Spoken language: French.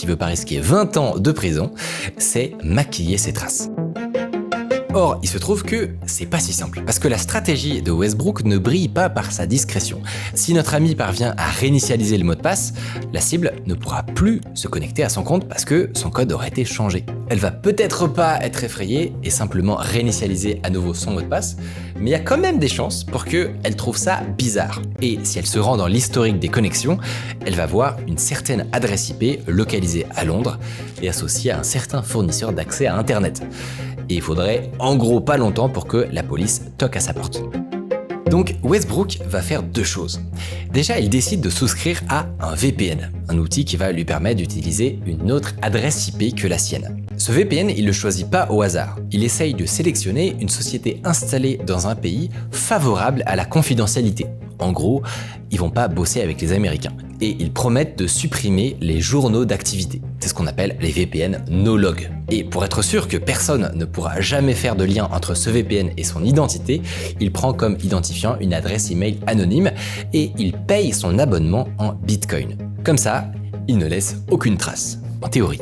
qui veut pas risquer 20 ans de prison, c'est maquiller ses traces. Or, il se trouve que c'est pas si simple, parce que la stratégie de Westbrook ne brille pas par sa discrétion. Si notre ami parvient à réinitialiser le mot de passe, la cible ne pourra plus se connecter à son compte parce que son code aura été changé. Elle va peut-être pas être effrayée et simplement réinitialiser à nouveau son mot de passe, mais il y a quand même des chances pour qu'elle trouve ça bizarre. Et si elle se rend dans l'historique des connexions, elle va voir une certaine adresse IP localisée à Londres et associée à un certain fournisseur d'accès à Internet. Et il faudrait en gros pas longtemps pour que la police toque à sa porte. Donc Westbrook va faire deux choses. Déjà, il décide de souscrire à un VPN, un outil qui va lui permettre d'utiliser une autre adresse IP que la sienne. Ce VPN, il ne le choisit pas au hasard. Il essaye de sélectionner une société installée dans un pays favorable à la confidentialité. En gros, ils vont pas bosser avec les Américains. Et ils promettent de supprimer les journaux d'activité. C'est ce qu'on appelle les VPN no-log. Et pour être sûr que personne ne pourra jamais faire de lien entre ce VPN et son identité, il prend comme identifiant une adresse email anonyme et il paye son abonnement en Bitcoin. Comme ça, il ne laisse aucune trace, en théorie.